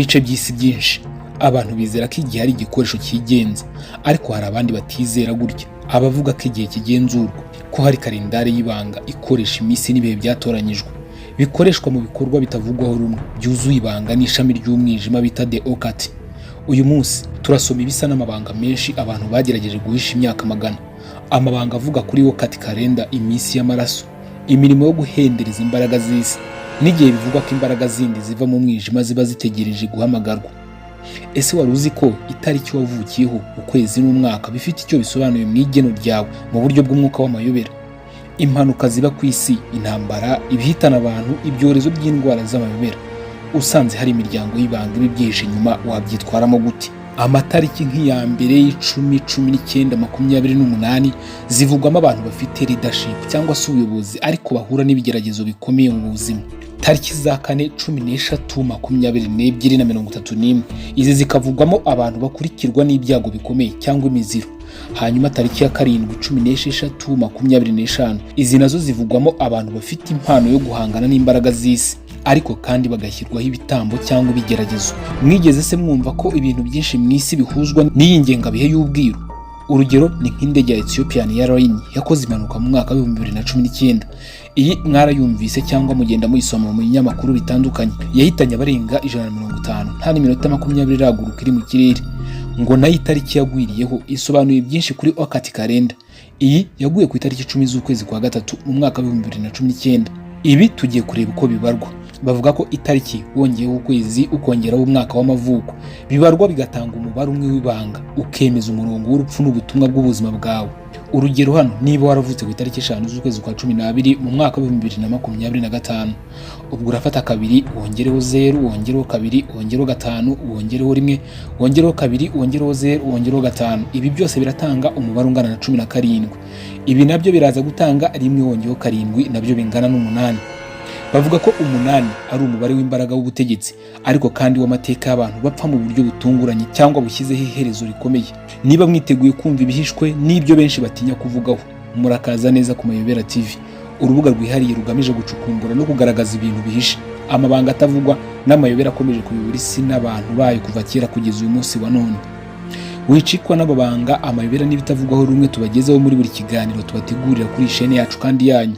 bice by'isi byinshi abantu bizera ko igihe ari igikoresho cyigenza, ariko hari abandi batizera gutya. Abavuga ko igihe kigenzurwa, ko hari kalendari y'ibanga ikoresha iminsi n'ibihe byatoranyijwe, bikoreshwa mu bikorwa bitavugwaho rumwe, byuzuye ibanga n'ishami ry'umwijima bita the occult. Uyu munsi turasoma ibisa n'amabanga menshi abantu bagerageje guhisha imyaka magana. Amabanga avuga kuri occult calendar, iminsi y'amaraso, imirimo yo guhendereza imbaraga z'isi, n'igihe bivugwa ko imbaraga zindi ziva mu mwijima ziba zitegereje guhamagarwa. Ese wari uzi ko itariki wavukiyeho, ukwezi n'umwaka bifite icyo bisobanuye mu igeno ryawe mu buryo bw'umwuka w'amayobera? Impanuka ziba ku isi, intambara, ibihitana abantu, ibyorezo by'indwara z'amayobera, usanze hari imiryango y'ibanga ibibyihishe inyuma, wabyitwaramo gute? Amatariki nk'iya mbere y'icumi, 19, 28 zivugwamo abantu bafite leadership cyangwa se ubuyobozi ariko bahura n'ibigeragezo bikomeye mu buzima. Tariki za 4, 13, 22 na 31, izi zikavugwamo abantu bakurikirwa n'ibyago bikomeye cyangwa imiziro. Hanyuma tariki ya 7, 16, 25, izi nazo zivugwamo abantu bafite impano yo guhangana n'imbaraga z'isi, ariko kandi bagashyirwaho ibitambo cyangwa ibigeragezo. Mwigeze se mwumva ko ibintu byinshi mu isi bihuzwa n'iyi ngengabihe y'ubwiru? Urugero ni nk'indege ya Ethiopian Airlines yakoze impanuka mu mwaka wa 2019. Iyi mwarayumvise cyangwa mugenda muyisoma mu binyamakuru bitandukanye. Yahitanye abarenga 150 nta n'iminota 20 iraguruka iri mu kirere. Ngo nayo itariki yagwiriyeho isobanuye byinshi kuri occult calendar. Iyi yaguye ku itariki 10 z'ukwezi kwa gatatu mu mwaka wa 2019. Ibi tugiye kureba uko bibarwa. Bavuga ko itariki wongeyeho ukwezi ukongeraho umwaka w'amavuko bibarwa bigatanga umubare umwe w'ibanga, ukemeza umurongo w'urupfu n'ubutumwa bw'ubuzima bwawe. Urugero hano, niba waravutse ku itariki 5 z'ukwezi kwa 12 mu mwaka wa 2025, ubwo urafata kabiri wongereho 0, wongereho kabiri, wongereho 5, wongereho 1, wongereho kabiri, wongereho 0, wongereho 5. Ibi byose biratanga umubare ungana na 17. Ibi nabyo biraza gutanga 1 wongereho 7, nabyo bingana n'8. Bavuga ko 8 ari umubare w'imbaraga w'ubutegetsi, ariko kandi w'amateka y'abantu bapfa mu buryo butunguranye cyangwa bushyizeho iherezo rikomeye. Niba mwiteguye kumva ibihishwe n'ibyo benshi batinya kuvugaho, murakaza neza ku Mayobera TV, urubuga rwihariye rugamije gucukumbura no kugaragaza ibintu bihishe, amabanga atavugwa n'amayobera akomeje kuyobora isi n'abantu bayo kuva kera kugeza uyu munsi wa none. Wicikwa n'ababanga, amayobera n'ibitavugwaho rumwe tubagezeho muri buri kiganiro tubategurira kuri chaîne yacu kandi yanyu.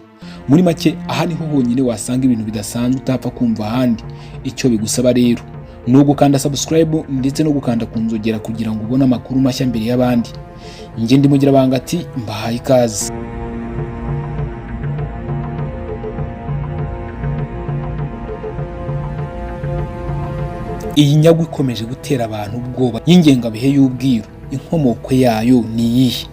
Muri make, aha niho honyine wasanga ibintu bidasanzwe utapfa kumva ahandi. Icyo bigusaba rero ni ugukanda subscribe ndetse no gukanda ku nzogera kugira ngo ubone amakuru mashya mbere y'abandi. Nge ndi Mugirabanga ati mbahaye ikaze. Iyi nyagwa ikomeje gutera abantu ubwoba y'ingengabihe y'ubwiru, inkomoko yayo ni iyihe?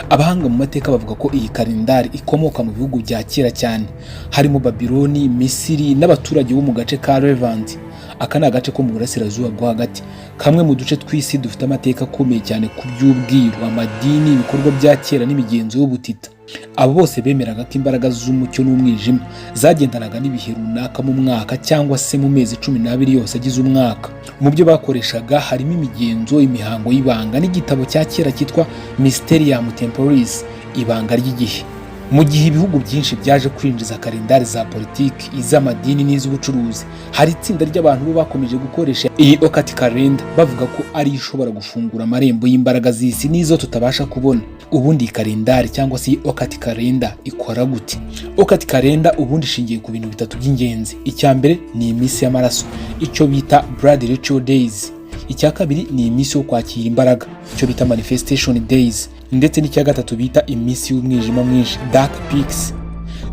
Abahanga mu mateka bavuga ko iyi kalendari ikomoka mu bihugu bya kera cyane, harimo Babiloni, Misiri n'abaturage bo mu gace ka Levant. Aka ni agace ko mu burasirazuba bwo hagati, kamwe mu duce tw'isi dufite amateka akomeye cyane ku by'ubwiru, amadini, ibikorwa bya kera n'imigenzo y'ubutita. Abo bose bemeraga ko imbaraga z'umucyo n'umwijima zagendanaga n'ibihe runaka mu mwaka cyangwa se mu mezi 12 yose agize umwaka. Mu byo bakoreshaga harimo imigenzo, imihango y'ibanga n'igitabo cya kera cyitwa Mysterium Temporis, ibanga ry'igihe. Mu gihe ibihugu byinshi byaje kwinjiza kalendari za politiki, iz'amadini n'iz'ubucuruzi, hari itsinda ry'abantu bo bakomeje gukoresha iyi occult calendar bavuga ko ari ishobora gufungura amarembo y'imbaraga z'isi n'izo tutabasha kubona. Ubundi kalendari cyangwa se occult calendar ikora gute? Occult calendar ubundi ishingiye ku bintu bitatu by'ingenzi. Icya mbere ni iminsi y'amaraso, icyo bita blood ritual days. Icya kabiri ni iminsi yo kwakira imbaraga, icyo bita manifestation days, ndetse n'icya gatatu bita iminsi y'umwijima mwinshi, dark peaks.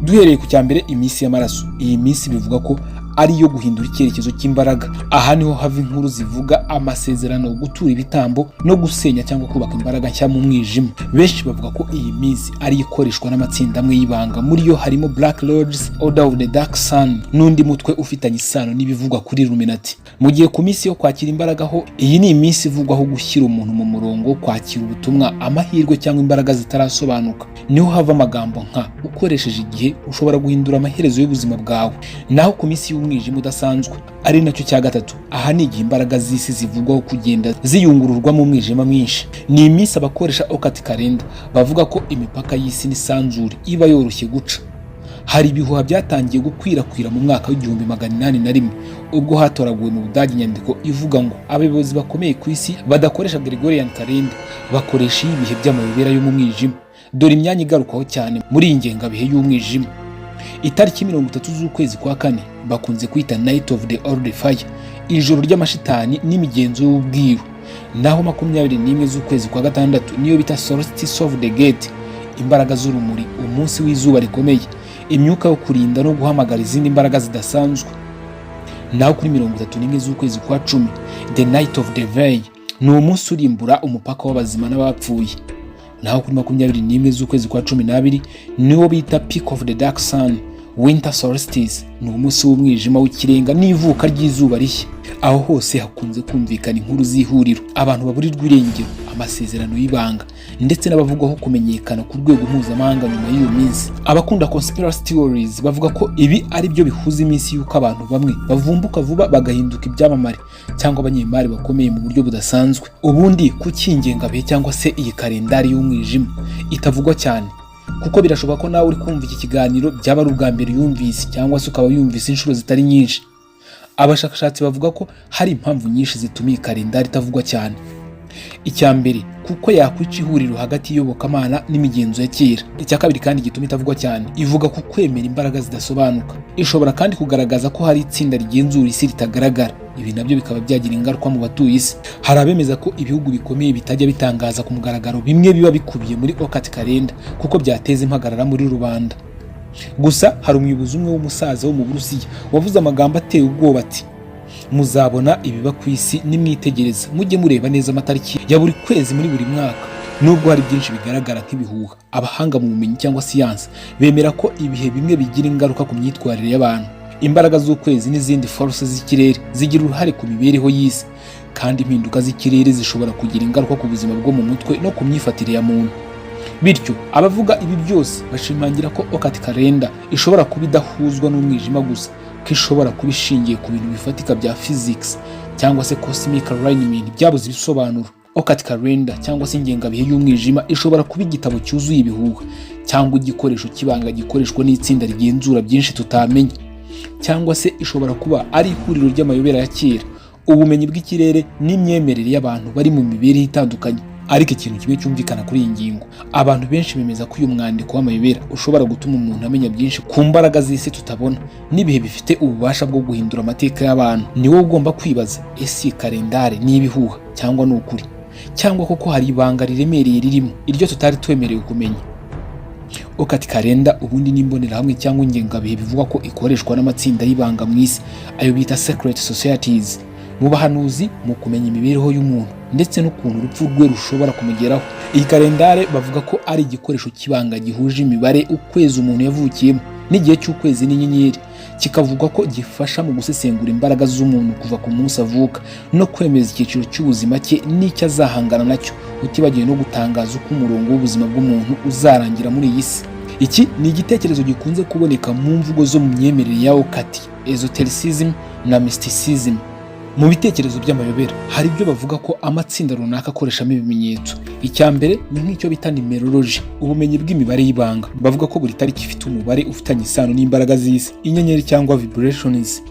Duhereye ku cya mbere, iminsi y'amaraso. Iyi minsi bivuga ko ari yo guhindura icyerekezo cy'imbaraga. Aha niho hava inkuru zivuga amasezerano, gutura ibitambo no gusenya cyangwa kubaka imbaraga nshya mu mwijima. Benshi bavuga ko iyi minsi ari ikoreshwa n'amatsinda amwe y'ibanga, muri yo harimo Black Lodges, Order of the Dark Sun n'undi mutwe ufitanye isano n'ibivugwa kuri Illuminati. Mu gihe ku minsi yo kwakira imbaraga ho, iyi ni iminsi ivugwaho gushyira umuntu mu murongo, kwakira ubutumwa, amahirwe cyangwa imbaraga zitarasobanuka. Niho hava amagambo nka ukoresheje igihe ushobora guhindura amaherezo y'ubuzima bwawe. Naho ku minsi y'umwijima udasanzwe, ari nacyo cya gatatu, aha ni igihe imbaraga z'isi zivugwaho kugenda ziyungururwa mu mwijima mwinshi. Ni iminsi abakoresha occult calendar bavuga ko imipaka y'isi n'isanzure iba yoroshye guca. Hari ibihuha byatangiye gukwirakwira mu mwaka w'igihumbi 801 ubwo hatoraguwe mu Budage inyandiko ivuga ngo abayobozi bakomeye ku isi badakoresha Gregorian calendar, bakoresha ibihe by'amayobera yo mu mwijima. Dore imyanya igarukaho cyane muri iyi ngengabihe y'umwijima. Itariki 30 z'ukwezi kwa kane bakunze kwita Night of the Old Fire, ijoro ry'amashitani n'imigenzo y'ubwiru. Naho 21 z'ukwezi kwa gatandatu niyo bita Solstice of the Gate, imbaraga z'urumuri, umunsi w'izuba rikomeye, imyuka yo kurinda no guhamagara izindi mbaraga zidasanzwe. Naho kuri 31 z'ukwezi kwa 10 The Night of the Veil, ni umunsi urimbura umupaka w'abazima n'abapfuye. Naho kuri 21 z'ukwezi kwa 12 niwo bita Peak of the Dark Sun, Winter Solstice, ni umunsi w'umwijima w'ikirenga n'ivuka ry'izuba rishya. Aho hose hakunze kumvikana inkuru z'ihuriro, abantu baburirwa irengero, amasezerano y'ibanga, ndetse n'abavugwaho kumenyekana ku rwego mpuzamahanga nyuma y'iyo minsi. Abakunda conspiracy theories bavuga ko ibi ari byo bihuza iminsi y'uko abantu bamwe bavumbuka vuba bagahinduka ibyamamare cyangwa abanyemari bakomeye mu buryo budasanzwe. Ubundi kuki ingengabihe cyangwa se iyi kalendari y'umwijima itavugwa cyane? Kuko birashoboka ko nawe uri kumva iki kiganiro byaba ari ubwa mbere yumvise, cyangwa se ukaba yumvise inshuro zitari nyinshi. Abashakashatsi bavuga ko hari impamvu nyinshi zituma iyi kalendari itavugwa cyane. Icya mbere, kuko yakwica ihuriro hagati y'iyobokamana n'imigenzo ya kera. Icya kabiri kandi gituma itavugwa cyane, ivuga ku kwemera imbaraga zidasobanuka. Ishobora kandi kugaragaza ko hari itsinda rigenzura isi ritagaragara. Ibi nabyo bikaba byagira ingaruka mu batuye isi. Hari abemeza ko ibihugu bikomeye bitajya bitangaza ku mugaragaro bimwe biba bikubiye muri occult calendar kuko byateza impagarara muri rubanda. Gusa hari umuyobozi umwe w'umusaza wo mu Burusiya wavuze amagambo ateye ubwoba ati: muzabona ibiba ku isi nimwitegereza, mujye mureba neza amatariki ya buri kwezi muri buri mwaka. Nubwo hari byinshi bigaragara nk'ibihuha, abahanga mu bumenyi cyangwa siyansi bemera ko ibihe bimwe bigira ingaruka ku myitwarire y'abantu. Imbaraga z'ukwezi n'izindi force z'ikirere zigira uruhare ku mibereho y'isi, kandi impinduka z'ikirere zishobora kugira ingaruka ku buzima bwo mu mutwe no ku myifatire ya muntu. Bityo abavuga ibi byose bashimangira ko occult calendar ishobora kuba idahuzwa n'umwijima gusa, ko ishobora kuba ishingiye ku bintu bifatika bya physics cyangwa se cosmic alignment byabuze ibisobanuro. Occult calendar cyangwa se ingengabihe y'umwijima ishobora kuba igitabo cyuzuye ibihuha, cyangwa igikoresho kibanga gikoreshwa n'itsinda rigenzura byinshi tutamenya, cyangwa se ishobora kuba ari ihuriro ry'amayobera ya kera, ubumenyi bw'ikirere n'imyemerere y'abantu bari mu mibereho itandukanye. Ariko ikintu kimwe cyumvikana kuri iyi ngingo, abantu benshi bemeza ko uyu mwandiko w'amayobera ushobora gutuma umuntu amenya byinshi ku mbaraga z'isi tutabona n'ibihe bifite ububasha bwo guhindura amateka y'abantu. Ni wowe ugomba kwibaza, ese kalendari ni ibihuha cyangwa ni ukuri, cyangwa koko hari ibanga riremereye ririmo iryo tutari twemerewe kumenya. Occult calendar ubundi ni imbonerahamwe cyangwa ingengabihe bivugwa ko ikoreshwa n'amatsinda y'ibanga mu isi, ayo bita secret societies, mu bahanuzi, mu kumenya imibereho y'umuntu ndetse n'ukuntu urupfu rwe rushobora kumugeraho. Iyi kalendari bavuga ko ari igikoresho kibanga gihuje imibare, ukwezi umuntu yavukiyemo n'igihe cy'ukwezi n'inyenyeri, kikavuga ko gifasha mu gusesengura imbaraga z'umuntu kuva ku munsi avuka no kwemeza icyiciro cy'ubuzima cye n'icyo azahangana nacyo, utibagiwe no gutangaza uko umurongo w'ubuzima bw'umuntu uzarangira muri iyi si. Iki ni igitekerezo gikunze kuboneka mu mvugo zo mu myemerere ya occult, esotericism na mysticism. Mu bitekerezo by'amayobera hari ibyo bavuga ko amatsinda runaka akoreshamo ibimenyetso. Icya mbere ni nk'icyo bita numerology, ubumenyi bw'imibare y'ibanga. Bavuga ko buri tariki ifite umubare ufitanye isano n'imbaraga z'isi, inyenyeri cyangwa vibrations.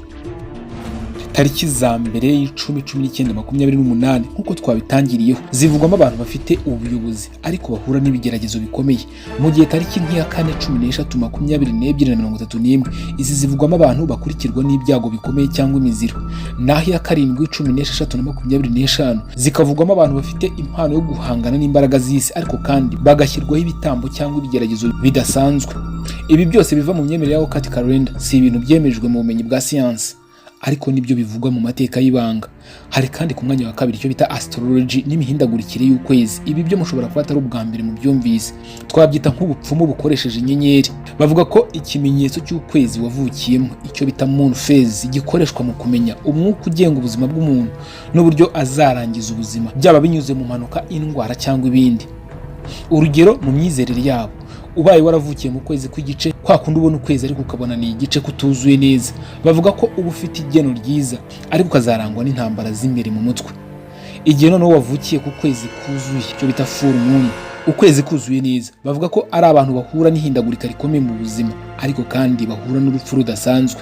Tariki za mbere y'icumi, 19, 28 nk'uko twabitangiriyeho zivugwamo abantu bafite ubuyobozi ariko bahura n'ibigeragezo bikomeye, mu gihe tariki nk'iya 4, 13, 22 na 31 izi zivugwamo abantu bakurikirwa n'ibyago bikomeye cyangwa imiziro. Naho iya 7, 16 na 25 zikavugwamo abantu bafite impano yo guhangana n'imbaraga z'isi ariko kandi bagashyirwaho ibitambo cyangwa ibigeragezo bidasanzwe. Ibi byose biva mu myemerere ya occult calendar, si ibintu byemejwe mu bumenyi bwa siyansi, ariko nibyo bivugwa mu mateka y'ibanga. Hari kandi ku mwanya wa kabiri icyo bita astrology n'imihindagurikire y'ukwezi. Ibi byo mushobora kuba atari ubwa mbere mu byumvise, twabyita nk'ubupfumu bukoresheje inyenyeri. Bavuga ko ikimenyetso cy'ukwezi wavukiyemo, icyo bita moon phase, gikoreshwa mu kumenya umwuka ugenga ubuzima bw'umuntu n'uburyo azarangiza ubuzima, byaba binyuze mu mpanuka, indwara cyangwa ibindi. Urugero, mu myizerere yabo, ubaye waravukiye mu kwezi kw'igice, kwa kundi ubona ukwezi ariko ukabona ni igice kutuzuye neza, bavuga ko uba ufite igeno ryiza ariko ukazarangwa n'intambara z'imbere mu mutwe. Igihe noneho wavukiye ku kwezi kuzuye, icyo bita full moon, ukwezi kuzuye neza. Bavuga ko ari abantu bahura n'ihindagurika rikomeye mu buzima, ariko kandi bahura n'urupfu rudasanzwe.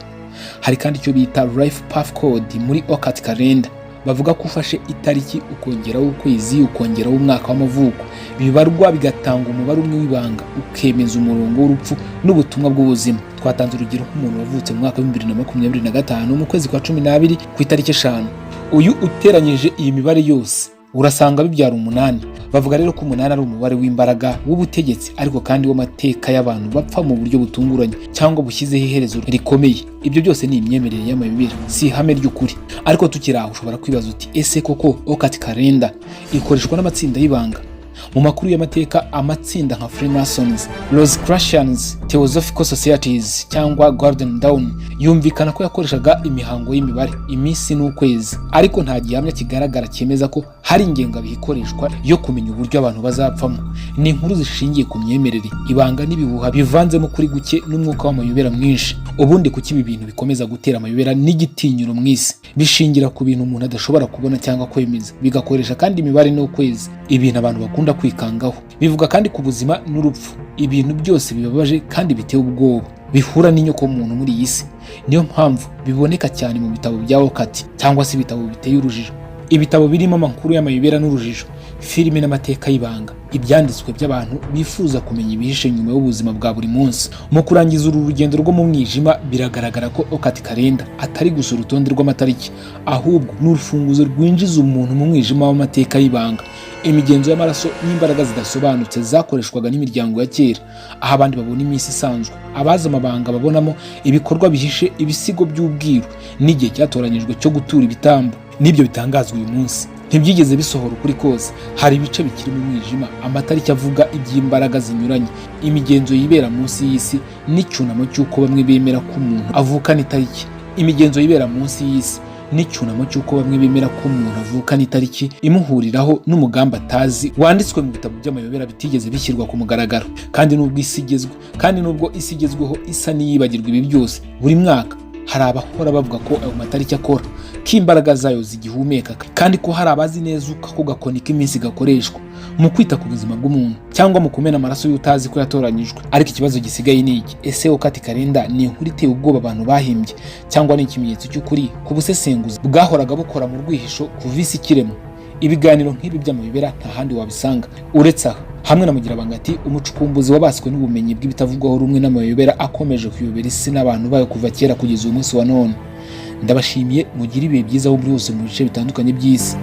Hari kandi icyo bita life path code muri Okati Kalenda. Bavuga ko ufashe itariki ukongeraho ukwezi ukongeraho umwaka w'amavuko, bibarwa bigatanga umubare umwe w'ibanga, ukemeza umurongo w'urupfu n'ubutumwa bw'ubuzima. Twatanze urugero nk'umuntu wavutse mu mwaka wa 2025 mu kwezi kwa 12 ku itariki 5. Uyu uteranyije iyi mibare yose urasanga bibyara 8. Bavuga rero ko 8 ari umubare w'imbaraga, w'ubutegetsi, ariko kandi w'amateka y'abantu bapfa mu buryo butunguranye cyangwa bushyizeho iherezo rikomeye. Ibyo byose ni imyemerere y'amayobera, si ihame ry'ukuri. Ariko tukiri aho ushobora kwibaza uti ese koko Okati Kalenda ikoreshwa n'amatsinda y'ibanga? Mu makuru y'amateka, amatsinda nka Freemasons, Rosicrucians, Theosophical Societies cyangwa Golden Dawn yumvikana ko yakoreshaga imihango y'imibare, iminsi n'ukwezi, ariko nta gihamya kigaragara cyemeza ko hari ingengabihe ikoreshwa yo kumenya uburyo abantu bazapfamo. Ni inkuru zishingiye ku myemerere, ibanga n'ibihuha bivanzemo kuri guke n'umwuka w'amayobera mwinshi. Ubundi kuki ibi bintu bikomeza gutera amayobera n'igitinyiro mu isi? Bishingira ku bintu umuntu adashobora kubona cyangwa kwemeza, bigakoresha kandi imibare n'ukwezi, ibintu abantu bakunda kwikangaho. Bivuga kandi ku buzima n'urupfu, ibintu byose bibabaje kandi biteye ubwoba bihura n'inyoko muntu muri iyi si. Niyo mpamvu biboneka cyane mu bitabo bya Okati cyangwa se ibitabo biteye urujijo. Ibitabo birimo amakuru y'amayobera n'urujijo, filime n'amateka y'ibanga, ibyanditswe by'abantu bifuza kumenya ibihishe nyuma y'ubuzima bwa buri munsi. Mu kurangiza uru rugendo rwo mu mwijima, biragaragara ko Okati Kalenda atari gusa urutonde rw'amatariki, ahubwo ni urufunguzo rwinjiza umuntu mu mwijima w'amateka y'ibanga, imigenzo y'amaraso n'imbaraga zidasobanutse zakoreshwaga n'imiryango ya kera, aho abandi babona iminsi isanzwe, abazi amabanga babonamo ibikorwa bihishe, ibisigo by'ubwiru n'igihe cyatoranyijwe cyo gutura ibitambo. N'ibyo bitangazwa uyu munsi ntibyigeze bisohora ukuri kose. Hari ibice bikiri mu mwijima, amatariki avuga iby'imbaraga zinyuranye, imigenzo yibera munsi y'isi n'icyunamo cy'uko bamwe bemera ko umuntu avukana itariki. Imigenzo yibera munsi y'isi n'icyunamo cy'uko bamwe bemera ko umuntu avukana itariki imuhuriraho n'umugambi atazi, wanditswe mu bitabo by'amayobera bitigeze bishyirwa ku mugaragaro. Kandi nubwo isi igezweho isa n'iyibagirwa ibi byose, buri mwaka hari abahora bavuga ko ayo matariki akora, ko imbaraga zayo zigihumeka, kandi ko hari abazi neza uko ako gakoni k'iminsi gakoreshwa mu kwita ku buzima bw'umuntu cyangwa mu kumena amaraso y'utazi ko yatoranyijwe. Ariko ikibazo gisigaye ni iki: ese Okati Kalenda ni inkuru iteye ubwoba abantu bahimbye, cyangwa ni ikimenyetso cy'ukuri ku busesenguzi bwahoraga bukora mu rwihisho kuva isi ikiremwa? Ibiganiro nk'ibi by'amayobera nta handi wabisanga uretse aha, hamwe na Mugirabanga ati umucukumbuzi wabaswe n'ubumenyi bw'ibitavugwaho rumwe n'amayobera akomeje kuyobera isi n'abantu bayo kuva kera kugeza uyu munsi wa none. Ndabashimiye, mugire ibihe byiza aho muri hose mu bice bitandukanye by'isi.